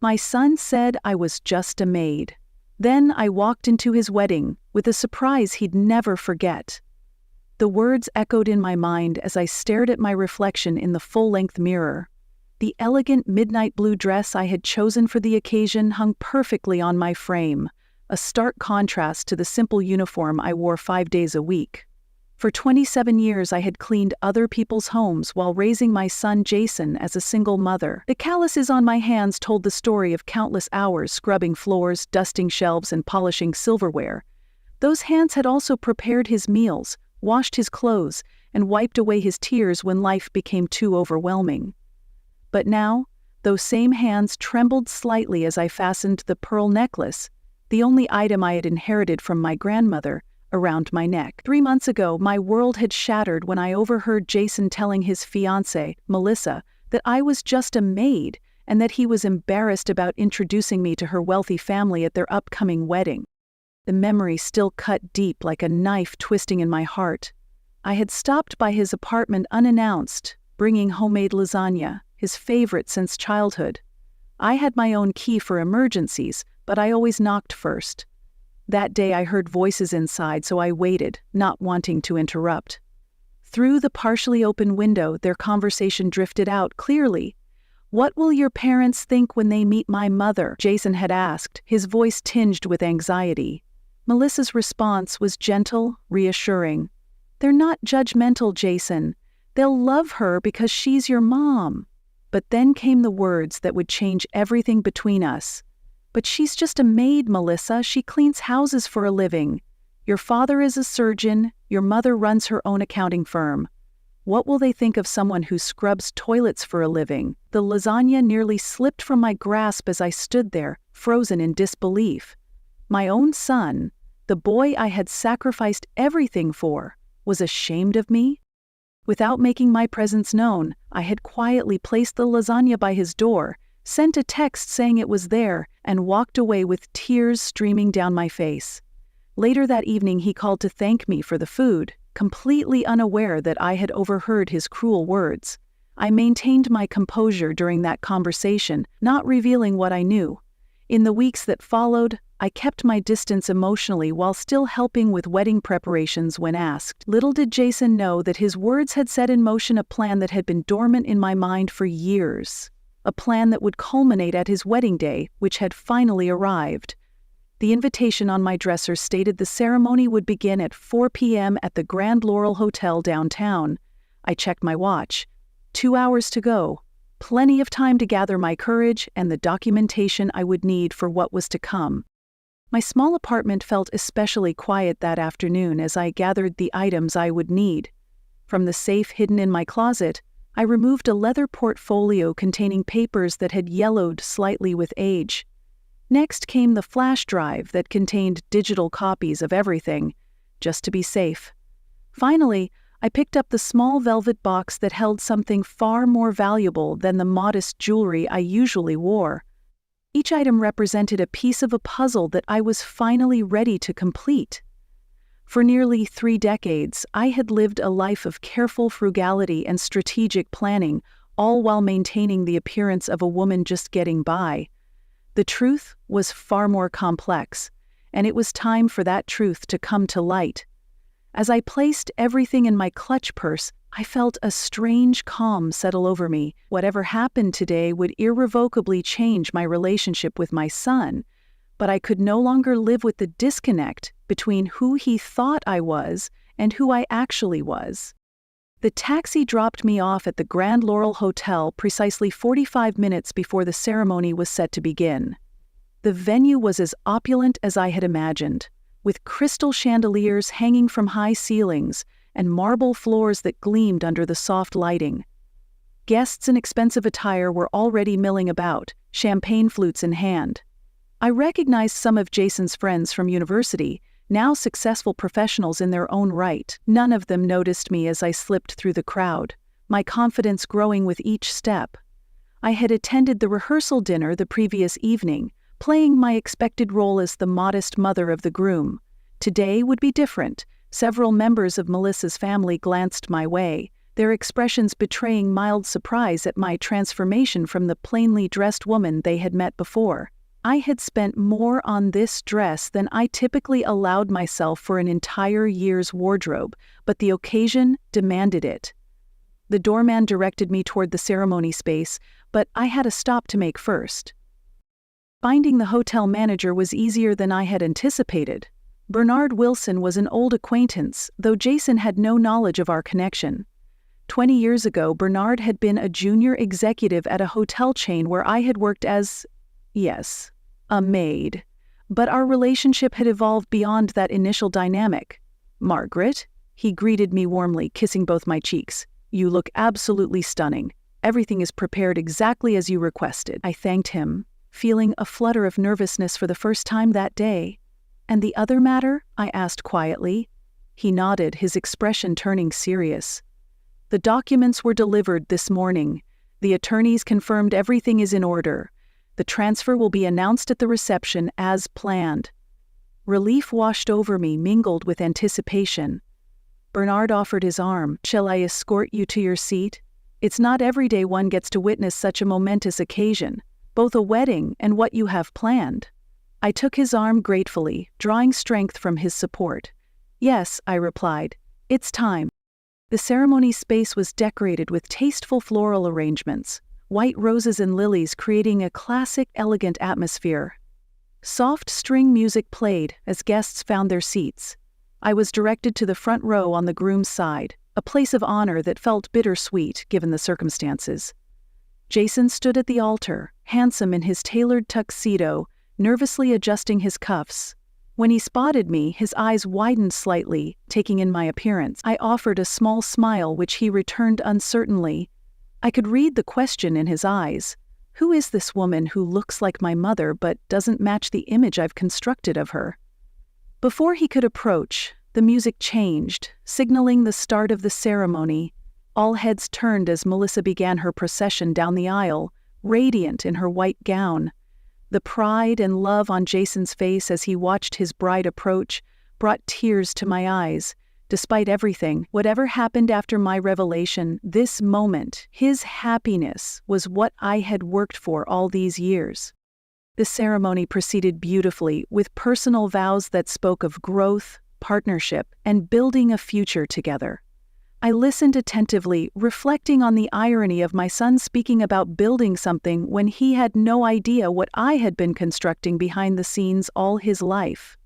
My son said I was just a maid. Then I walked into his wedding with a surprise he'd never forget. The words echoed in my mind as I stared at my reflection in the full-length mirror. The elegant midnight blue dress I had chosen for the occasion hung perfectly on my frame, a stark contrast to the simple uniform I wore 5 days a week. For 27 years I had cleaned other people's homes while raising my son Jason as a single mother. The calluses on my hands told the story of countless hours scrubbing floors, dusting shelves, and polishing silverware. Those hands had also prepared his meals, washed his clothes, and wiped away his tears when life became too overwhelming. But now, those same hands trembled slightly as I fastened the pearl necklace, the only item I had inherited from my grandmother, around my neck. 3 months ago, my world had shattered when I overheard Jason telling his fiancée, Melissa, that I was just a maid and that he was embarrassed about introducing me to her wealthy family at their upcoming wedding. The memory still cut deep like a knife twisting in my heart. I had stopped by his apartment unannounced, bringing homemade lasagna, his favorite since childhood. I had my own key for emergencies, but I always knocked first. That day I heard voices inside, so I waited, not wanting to interrupt. Through the partially open window, their conversation drifted out clearly. "What will your parents think when they meet my mother?" Jason had asked, his voice tinged with anxiety. Melissa's response was gentle, reassuring. "They're not judgmental, Jason. They'll love her because she's your mom." But then came the words that would change everything between us. "But she's just a maid, Melissa. She cleans houses for a living. Your father is a surgeon. Your mother runs her own accounting firm. What will they think of someone who scrubs toilets for a living?" The lasagna nearly slipped from my grasp as I stood there, frozen in disbelief. My own son, the boy I had sacrificed everything for, was ashamed of me? Without making my presence known, I had quietly placed the lasagna by his door, sent a text saying it was there, and walked away with tears streaming down my face. Later that evening he called to thank me for the food, completely unaware that I had overheard his cruel words. I maintained my composure during that conversation, not revealing what I knew. In the weeks that followed, I kept my distance emotionally while still helping with wedding preparations when asked. Little did Jason know that his words had set in motion a plan that had been dormant in my mind for years. A plan that would culminate at his wedding day, which had finally arrived. The invitation on my dresser stated the ceremony would begin at 4 p.m. at the Grand Laurel Hotel downtown. I checked my watch. 2 hours to go. Plenty of time to gather my courage and the documentation I would need for what was to come. My small apartment felt especially quiet that afternoon as I gathered the items I would need. From the safe hidden in my closet, I removed a leather portfolio containing papers that had yellowed slightly with age. Next came the flash drive that contained digital copies of everything, just to be safe. Finally, I picked up the small velvet box that held something far more valuable than the modest jewelry I usually wore. Each item represented a piece of a puzzle that I was finally ready to complete. For nearly 3 decades, I had lived a life of careful frugality and strategic planning, all while maintaining the appearance of a woman just getting by. The truth was far more complex, and it was time for that truth to come to light. As I placed everything in my clutch purse, I felt a strange calm settle over me. Whatever happened today would irrevocably change my relationship with my son, but I could no longer live with the disconnect between who he thought I was and who I actually was. The taxi dropped me off at the Grand Laurel Hotel precisely 45 minutes before the ceremony was set to begin. The venue was as opulent as I had imagined, with crystal chandeliers hanging from high ceilings and marble floors that gleamed under the soft lighting. Guests in expensive attire were already milling about, champagne flutes in hand. I recognized some of Jason's friends from university, now successful professionals in their own right. None of them noticed me as I slipped through the crowd, my confidence growing with each step. I had attended the rehearsal dinner the previous evening, playing my expected role as the modest mother of the groom. Today would be different. Several members of Melissa's family glanced my way, their expressions betraying mild surprise at my transformation from the plainly dressed woman they had met before. I had spent more on this dress than I typically allowed myself for an entire year's wardrobe, but the occasion demanded it. The doorman directed me toward the ceremony space, but I had a stop to make first. Finding the hotel manager was easier than I had anticipated. Bernard Wilson was an old acquaintance, though Jason had no knowledge of our connection. 20 years ago, Bernard had been a junior executive at a hotel chain where I had worked as, yes, a maid. But our relationship had evolved beyond that initial dynamic. "Margaret," he greeted me warmly, kissing both my cheeks. "You look absolutely stunning. Everything is prepared exactly as you requested." I thanked him, feeling a flutter of nervousness for the first time that day. "And the other matter?" I asked quietly. He nodded, his expression turning serious. "The documents were delivered this morning. The attorneys confirmed everything is in order. The transfer will be announced at the reception as planned." Relief washed over me, mingled with anticipation. Bernard offered his arm. "Shall I escort you to your seat? It's not every day one gets to witness such a momentous occasion, both a wedding and what you have planned." I took his arm gratefully, drawing strength from his support. "Yes," I replied. "It's time." The ceremony space was decorated with tasteful floral arrangements, white roses and lilies creating a classic, elegant atmosphere. Soft string music played as guests found their seats. I was directed to the front row on the groom's side, a place of honor that felt bittersweet given the circumstances. Jason stood at the altar, handsome in his tailored tuxedo, nervously adjusting his cuffs. When he spotted me, his eyes widened slightly, taking in my appearance. I offered a small smile which he returned uncertainly. I could read the question in his eyes. Who is this woman who looks like my mother but doesn't match the image I've constructed of her? Before he could approach, the music changed, signaling the start of the ceremony. All heads turned as Melissa began her procession down the aisle, radiant in her white gown. The pride and love on Jason's face as he watched his bride approach brought tears to my eyes. Despite everything, whatever happened after my revelation, this moment, his happiness, was what I had worked for all these years. The ceremony proceeded beautifully, with personal vows that spoke of growth, partnership, and building a future together. I listened attentively, reflecting on the irony of my son speaking about building something when he had no idea what I had been constructing behind the scenes all his life.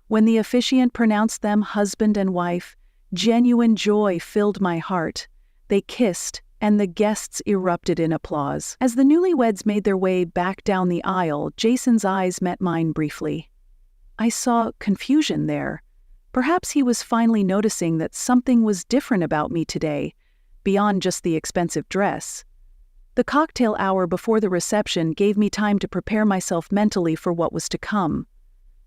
When the officiant pronounced them husband and wife, genuine joy filled my heart. They kissed, and the guests erupted in applause. As the newlyweds made their way back down the aisle, Jason's eyes met mine briefly. I saw confusion there. Perhaps he was finally noticing that something was different about me today, beyond just the expensive dress. The cocktail hour before the reception gave me time to prepare myself mentally for what was to come.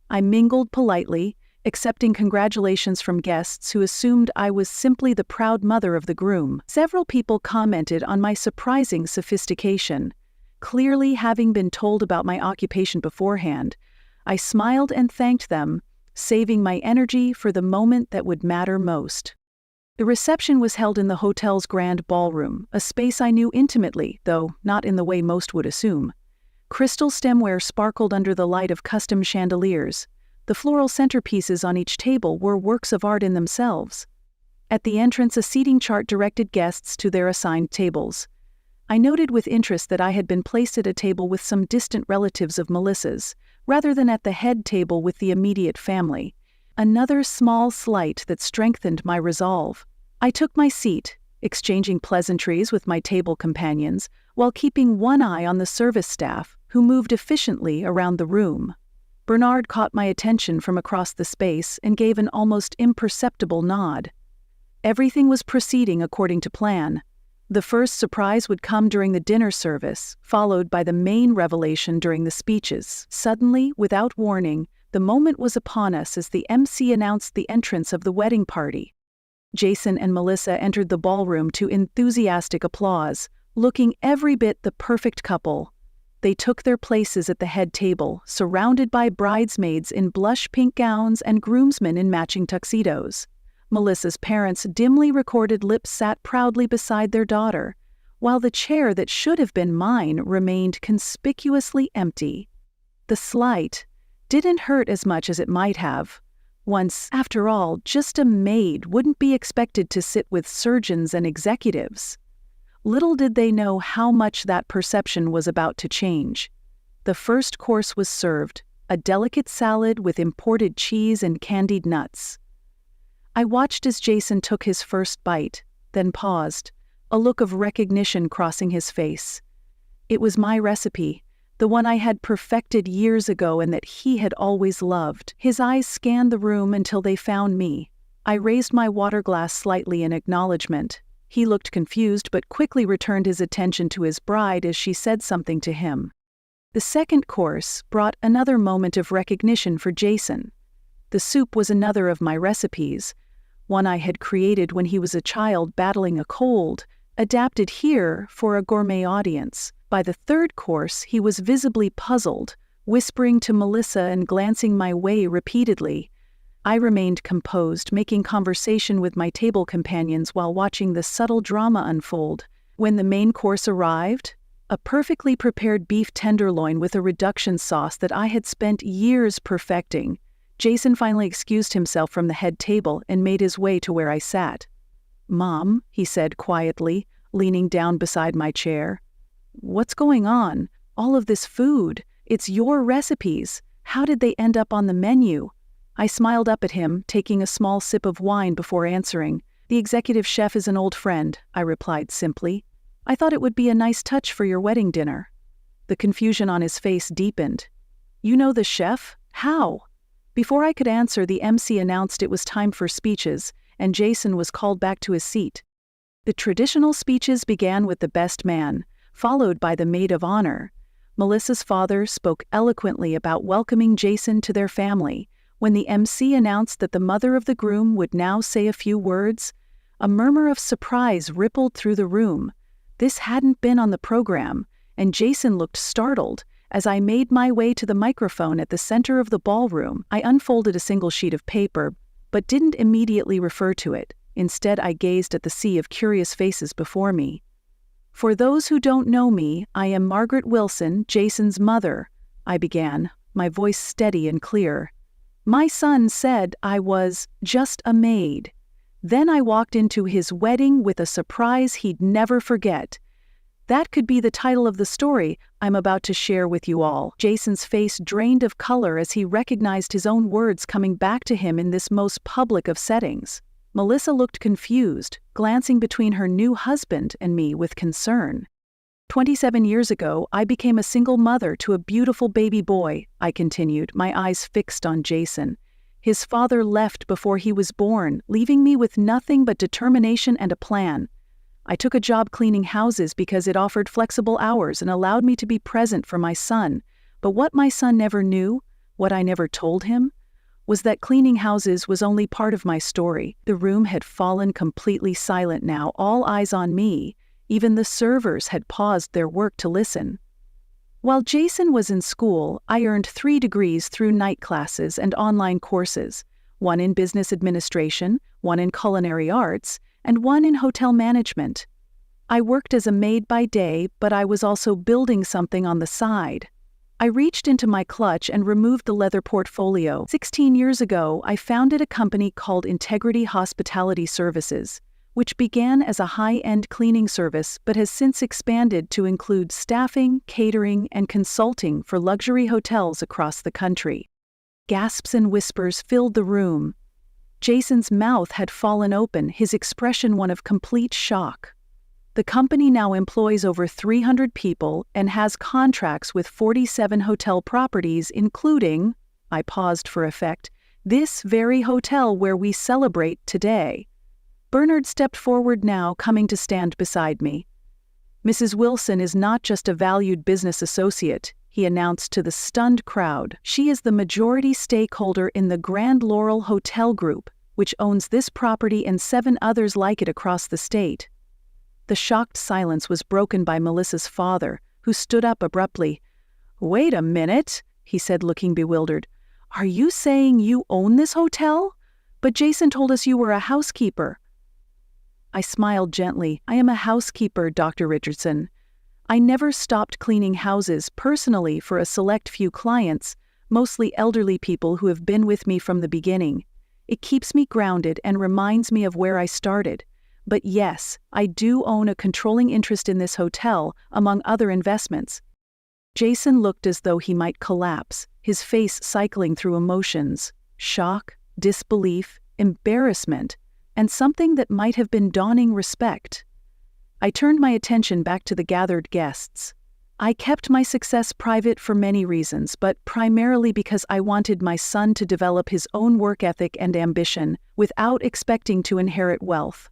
I mingled politely, accepting congratulations from guests who assumed I was simply the proud mother of the groom. Several people commented on my surprising sophistication. Clearly having been told about my occupation beforehand, I smiled and thanked them, saving my energy for the moment that would matter most. The reception was held in the hotel's grand ballroom, a space I knew intimately, though not in the way most would assume. Crystal stemware sparkled under the light of custom chandeliers. The floral centerpieces on each table were works of art in themselves. At the entrance, a seating chart directed guests to their assigned tables. I noted with interest that I had been placed at a table with some distant relatives of Melissa's, rather than at the head table with the immediate family. Another small slight that strengthened my resolve. I took my seat, exchanging pleasantries with my table companions, while keeping one eye on the service staff, who moved efficiently around the room. Bernard caught my attention from across the space and gave an almost imperceptible nod. Everything was proceeding according to plan. The first surprise would come during the dinner service, followed by the main revelation during the speeches. Suddenly, without warning, the moment was upon us as the MC announced the entrance of the wedding party. Jason and Melissa entered the ballroom to enthusiastic applause, looking every bit the perfect couple. They took their places at the head table, surrounded by bridesmaids in blush pink gowns and groomsmen in matching tuxedos. Melissa's parents' dimly recorded lips sat proudly beside their daughter, while the chair that should have been mine remained conspicuously empty. The slight didn't hurt as much as it might have. Once, after all, just a maid wouldn't be expected to sit with surgeons and executives. Little did they know how much that perception was about to change. The first course was served, a delicate salad with imported cheese and candied nuts. I watched as Jason took his first bite, then paused, a look of recognition crossing his face. It was my recipe, the one I had perfected years ago and that he had always loved. His eyes scanned the room until they found me. I raised my water glass slightly in acknowledgement. He looked confused but quickly returned his attention to his bride as she said something to him. The second course brought another moment of recognition for Jason. The soup was another of my recipes, one I had created when he was a child battling a cold, adapted here for a gourmet audience. By the third course, he was visibly puzzled, whispering to Melissa and glancing my way repeatedly. I remained composed, making conversation with my table companions while watching the subtle drama unfold. When the main course arrived, a perfectly prepared beef tenderloin with a reduction sauce that I had spent years perfecting, Jason finally excused himself from the head table and made his way to where I sat. "Mom," he said quietly, leaning down beside my chair. "What's going on? All of this food. It's your recipes. How did they end up on the menu?" I smiled up at him, taking a small sip of wine before answering. "The executive chef is an old friend," I replied simply. "I thought it would be a nice touch for your wedding dinner." The confusion on his face deepened. "You know the chef? How?" Before I could answer, the MC announced it was time for speeches, and Jason was called back to his seat. The traditional speeches began with the best man, followed by the maid of honor. Melissa's father spoke eloquently about welcoming Jason to their family. When the MC announced that the mother of the groom would now say a few words, a murmur of surprise rippled through the room. This hadn't been on the program, and Jason looked startled. As I made my way to the microphone at the center of the ballroom, I unfolded a single sheet of paper, but didn't immediately refer to it. Instead, I gazed at the sea of curious faces before me. "For those who don't know me, I am Margaret Wilson, Jason's mother," I began, my voice steady and clear. "My son said I was just a maid. Then I walked into his wedding with a surprise he'd never forget." That could be the title of the story I'm about to share with you all. Jason's face drained of color as he recognized his own words coming back to him in this most public of settings. Melissa looked confused, glancing between her new husband and me with concern. 27 years ago, I became a single mother to a beautiful baby boy," I continued, my eyes fixed on Jason. "His father left before he was born, leaving me with nothing but determination and a plan. I took a job cleaning houses because it offered flexible hours and allowed me to be present for my son. But what my son never knew, what I never told him, was that cleaning houses was only part of my story." The room had fallen completely silent now, all eyes on me. Even the servers had paused their work to listen. While Jason was in school, I earned 3 degrees through night classes and online courses, one in business administration, one in culinary arts, and one in hotel management. I worked as a maid by day, but I was also building something on the side. I reached into my clutch and removed the leather portfolio. 16 years ago, I founded a company called Integrity Hospitality Services, which began as a high-end cleaning service but has since expanded to include staffing, catering, and consulting for luxury hotels across the country. Gasps and whispers filled the room. Jason's mouth had fallen open, his expression one of complete shock. The company now employs over 300 people and has contracts with 47 hotel properties, including, I paused for effect, this very hotel where we celebrate today. Bernard stepped forward now, coming to stand beside me. "Mrs. Wilson is not just a valued business associate," he announced to the stunned crowd. "She is the majority stakeholder in the Grand Laurel Hotel Group, which owns this property and 7 others like it across the state." The shocked silence was broken by Melissa's father, who stood up abruptly. "Wait a minute," he said, looking bewildered. "Are you saying you own this hotel?" But Jason told us you were a housekeeper. I smiled gently. I am a housekeeper, Dr. Richardson. I never stopped cleaning houses personally for a select few clients, mostly elderly people who have been with me from the beginning. It keeps me grounded and reminds me of where I started. But yes, I do own a controlling interest in this hotel, among other investments. Jason looked as though he might collapse, his face cycling through emotions: shock, disbelief, embarrassment, and something that might have been dawning respect. I turned my attention back to the gathered guests. I kept my success private for many reasons, but primarily because I wanted my son to develop his own work ethic and ambition without expecting to inherit wealth.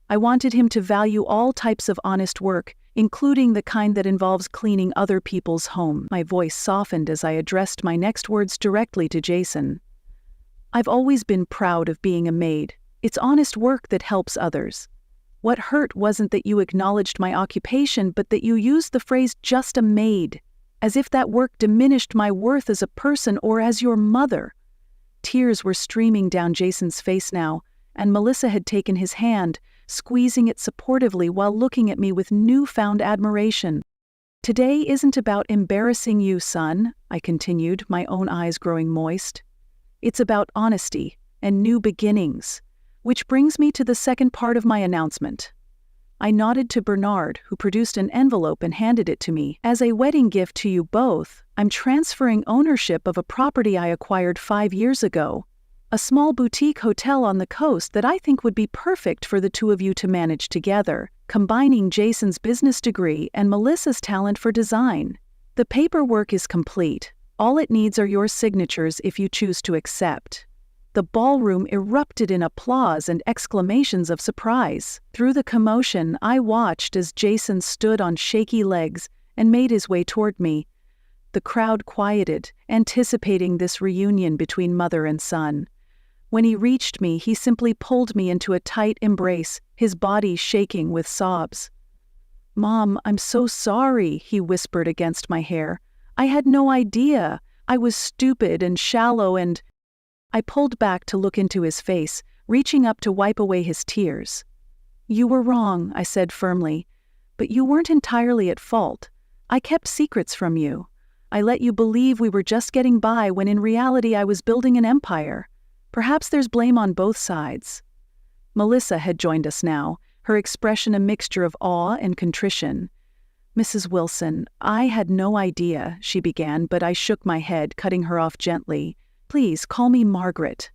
I wanted him to value all types of honest work, including the kind that involves cleaning other people's home. My voice softened as I addressed my next words directly to Jason. I've always been proud of being a maid. It's honest work that helps others. What hurt wasn't that you acknowledged my occupation, but that you used the phrase "just a maid," as if that work diminished my worth as a person or as your mother. Tears were streaming down Jason's face now, and Melissa had taken his hand, squeezing it supportively while looking at me with newfound admiration. Today isn't about embarrassing you, son, I continued, my own eyes growing moist. It's about honesty and new beginnings. Which brings me to the second part of my announcement. I nodded to Bernard, who produced an envelope and handed it to me. As a wedding gift to you both, I'm transferring ownership of a property I acquired 5 years ago, a small boutique hotel on the coast that I think would be perfect for the two of you to manage together, combining Jason's business degree and Melissa's talent for design. The paperwork is complete. All it needs are your signatures if you choose to accept. The ballroom erupted in applause and exclamations of surprise. Through the commotion, I watched as Jason stood on shaky legs and made his way toward me. The crowd quieted, anticipating this reunion between mother and son. When he reached me, he simply pulled me into a tight embrace, his body shaking with sobs. "Mom, I'm so sorry," he whispered against my hair. "I had no idea. I was stupid and shallow and—" I pulled back to look into his face, reaching up to wipe away his tears. "You were wrong," I said firmly, "but you weren't entirely at fault. I kept secrets from you. I let you believe we were just getting by when in reality I was building an empire. Perhaps there's blame on both sides." Melissa had joined us now, her expression a mixture of awe and contrition. "Mrs. Wilson, I had no idea," she began, but I shook my head, cutting her off gently. "Please call me Margaret.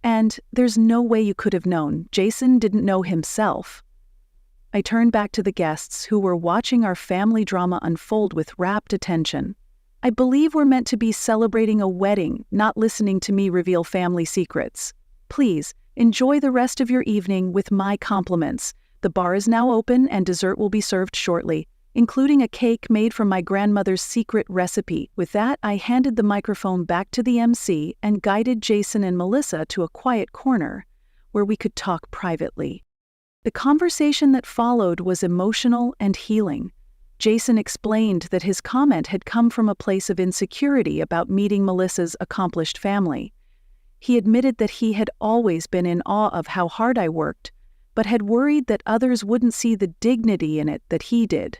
And there's no way you could have known. Jason didn't know himself." I turned back to the guests who were watching our family drama unfold with rapt attention. I believe we're meant to be celebrating a wedding, not listening to me reveal family secrets. Please, enjoy the rest of your evening with my compliments. The bar is now open and dessert will be served shortly, including a cake made from my grandmother's secret recipe. With that, I handed the microphone back to the MC and guided Jason and Melissa to a quiet corner where we could talk privately. The conversation that followed was emotional and healing. Jason explained that his comment had come from a place of insecurity about meeting Melissa's accomplished family. He admitted that he had always been in awe of how hard I worked, but had worried that others wouldn't see the dignity in it that he did.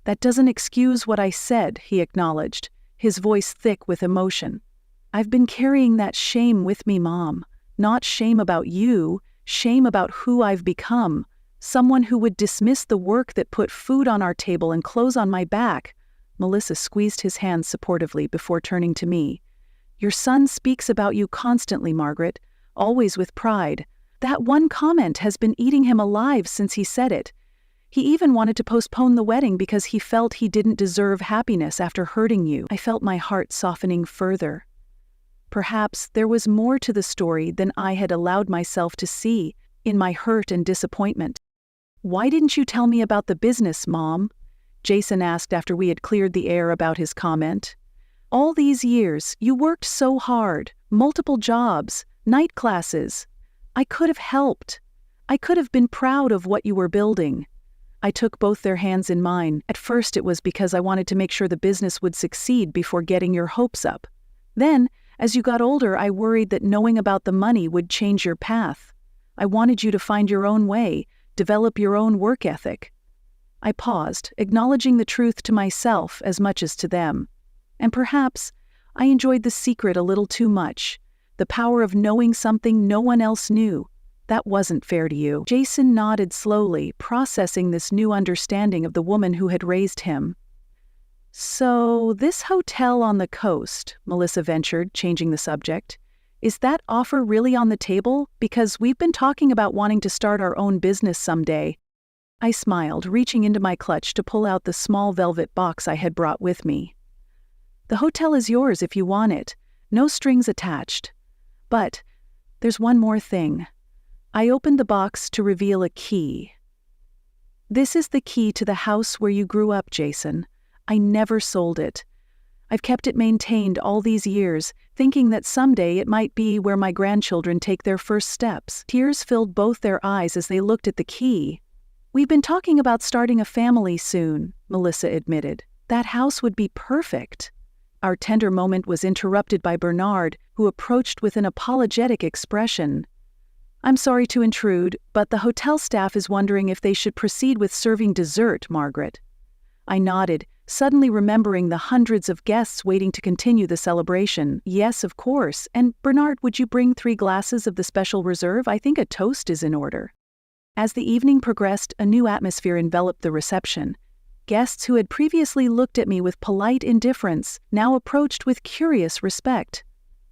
"That doesn't excuse what I said," he acknowledged, his voice thick with emotion. "I've been carrying that shame with me, Mom. Not shame about you, shame about who I've become. Someone who would dismiss the work that put food on our table and clothes on my back." Melissa squeezed his hand supportively before turning to me. "Your son speaks about you constantly, Margaret, always with pride. That one comment has been eating him alive since he said it. He even wanted to postpone the wedding because he felt he didn't deserve happiness after hurting you." I felt my heart softening further. Perhaps there was more to the story than I had allowed myself to see in my hurt and disappointment. "Why didn't you tell me about the business, Mom?" Jason asked after we had cleared the air about his comment. "All these years, you worked so hard, multiple jobs, night classes. I could have helped. I could have been proud of what you were building." I took both their hands in mine. At first it was because I wanted to make sure the business would succeed before getting your hopes up. Then, As you got older, I worried that knowing about the money would change your path. I wanted you to find your own way, develop your own work ethic." I paused, acknowledging the truth to myself as much as to them. And perhaps I enjoyed the secret a little too much. The power of knowing something no one else knew. That wasn't fair to you. Jason nodded slowly, processing this new understanding of the woman who had raised him. "So, this hotel on the coast," Melissa ventured, changing the subject, "is that offer really on the table? Because we've been talking about wanting to start our own business someday." I smiled, reaching into my clutch to pull out the small velvet box I had brought with me. "The hotel is yours if you want it. No strings attached. But there's one more thing." I opened the box to reveal a key. "This is the key to the house where you grew up, Jason. I never sold it. I've kept it maintained all these years, thinking that someday it might be where my grandchildren take their first steps." Tears filled both their eyes as they looked at the key. "We've been talking about starting a family soon," Melissa admitted. "That house would be perfect." Our tender moment was interrupted by Bernard, who approached with an apologetic expression. "I'm sorry to intrude, but the hotel staff is wondering if they should proceed with serving dessert, Margaret." I nodded, suddenly remembering the hundreds of guests waiting to continue the celebration. "Yes, of course. And Bernard, would you bring 3 glasses of the special reserve? I think a toast is in order." As the evening progressed, a new atmosphere enveloped the reception. Guests who had previously looked at me with polite indifference now approached with curious respect.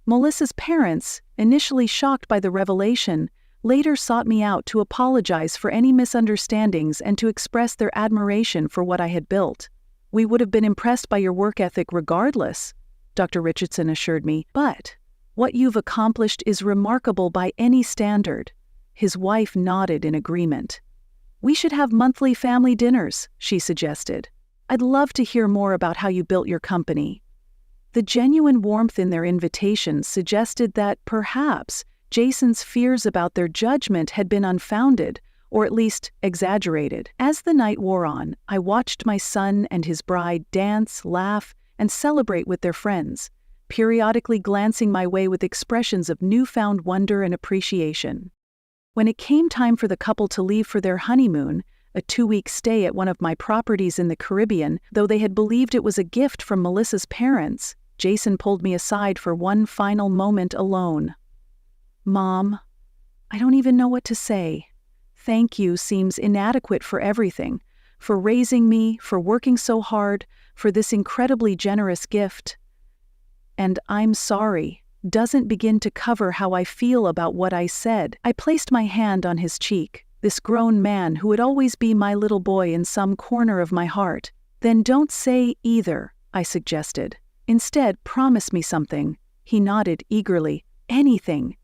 Melissa's parents, initially shocked by the revelation, later sought me out to apologize for any misunderstandings and to express their admiration for what I had built. "We would have been impressed by your work ethic regardless," Dr. Richardson assured me, "but what you've accomplished is remarkable by any standard." His wife nodded in agreement. "We should have monthly family dinners," she suggested. "I'd love to hear more about how you built your company." The genuine warmth in their invitations suggested that perhaps Jason's fears about their judgment had been unfounded, or at least exaggerated. As the night wore on, I watched my son and his bride dance, laugh, and celebrate with their friends, periodically glancing my way with expressions of newfound wonder and appreciation. When it came time for the couple to leave for their honeymoon, a 2-week stay at one of my properties in the Caribbean, though they had believed it was a gift from Melissa's parents, Jason pulled me aside for one final moment alone. "Mom, I don't even know what to say. Thank you seems inadequate for everything, for raising me, for working so hard, for this incredibly generous gift. And I'm sorry doesn't begin to cover how I feel about what I said." I placed my hand on his cheek, this grown man who would always be my little boy in some corner of my heart. "Then don't say either," I suggested. "Instead, promise me something." He nodded eagerly. "Anything."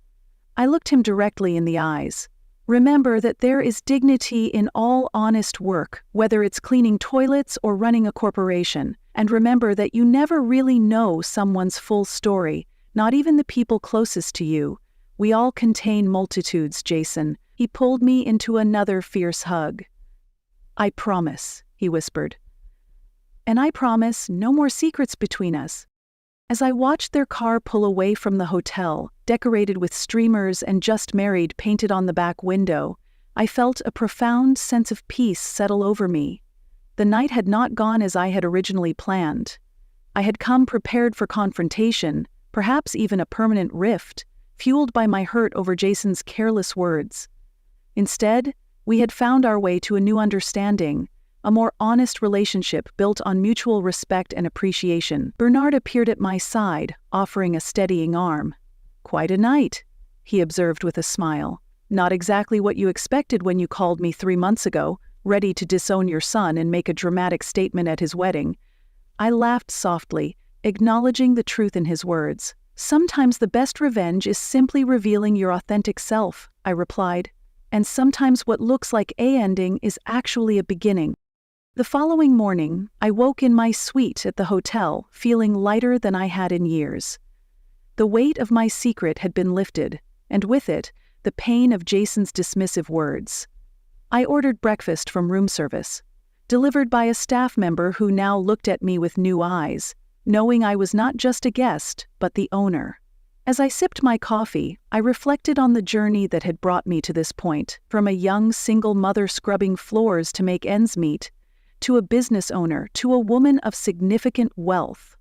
I looked him directly in the eyes. "Remember that there is dignity in all honest work, whether it's cleaning toilets or running a corporation. And remember that you never really know someone's full story, not even the people closest to you. We all contain multitudes, Jason." He pulled me into another fierce hug. "I promise," he whispered. "And I promise no more secrets between us." As I watched their car pull away from the hotel, decorated with streamers and "Just Married" painted on the back window, I felt a profound sense of peace settle over me. The night had not gone as I had originally planned. I had come prepared for confrontation, perhaps even a permanent rift, fueled by my hurt over Jason's careless words. Instead, we had found our way to a new understanding, a more honest relationship built on mutual respect and appreciation. Bernard appeared at my side, offering a steadying arm. "Quite a night," he observed with a smile. "Not exactly what you expected when you called me 3 months ago, ready to disown your son and make a dramatic statement at his wedding." I laughed softly, acknowledging the truth in his words. "Sometimes the best revenge is simply revealing your authentic self," I replied. "And sometimes what looks like a ending is actually a beginning." The following morning, I woke in my suite at the hotel, feeling lighter than I had in years. The weight of my secret had been lifted, and with it, the pain of Jason's dismissive words. I ordered breakfast from room service, delivered by a staff member who now looked at me with new eyes, knowing I was not just a guest, but the owner. As I sipped my coffee, I reflected on the journey that had brought me to this point, from a young single mother scrubbing floors to make ends meet, to a business owner, to a woman of significant wealth,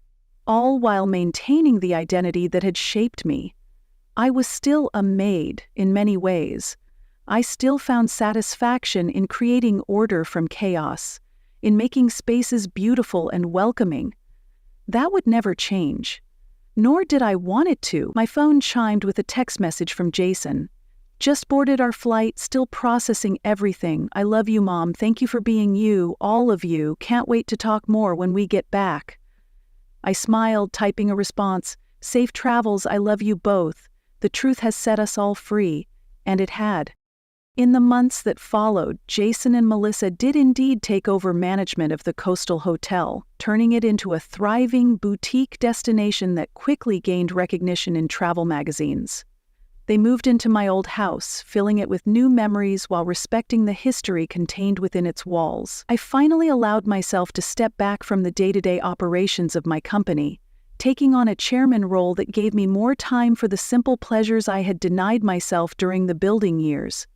all while maintaining the identity that had shaped me. I was still a maid in many ways. I still found satisfaction in creating order from chaos, in making spaces beautiful and welcoming. That would never change. Nor did I want it to. My phone chimed with a text message from Jason. Just boarded our flight, still processing everything. I love you, Mom. Thank you for being you, all of you. Can't wait to talk more when we get back. I smiled, typing a response. Safe travels, I love you both. The truth has set us all free. And it had. In the months that followed, Jason and Melissa did indeed take over management of the Coastal Hotel, turning it into a thriving boutique destination that quickly gained recognition in travel magazines. They moved into my old house, filling it with new memories while respecting the history contained within its walls. I finally allowed myself to step back from the day-to-day operations of my company, taking on a chairman role that gave me more time for the simple pleasures I had denied myself during the building years.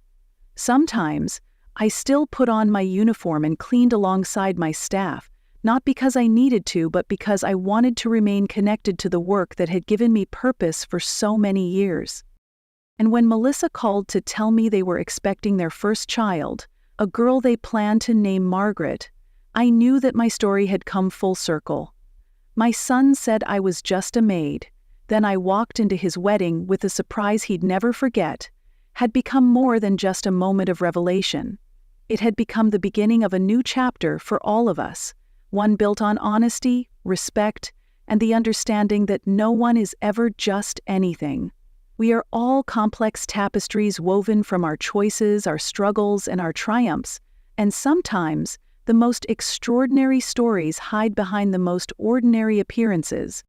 Sometimes, I still put on my uniform and cleaned alongside my staff, not because I needed to, but because I wanted to remain connected to the work that had given me purpose for so many years. And when Melissa called to tell me they were expecting their first child, a girl they planned to name Margaret, I knew that my story had come full circle. My son said I was just a maid. Then I walked into his wedding with a surprise he'd never forget. Had become more than just a moment of revelation. It had become the beginning of a new chapter for all of us, one built on honesty, respect, and the understanding that no one is ever just anything. We are all complex tapestries woven from our choices, our struggles, and our triumphs, and sometimes the most extraordinary stories hide behind the most ordinary appearances.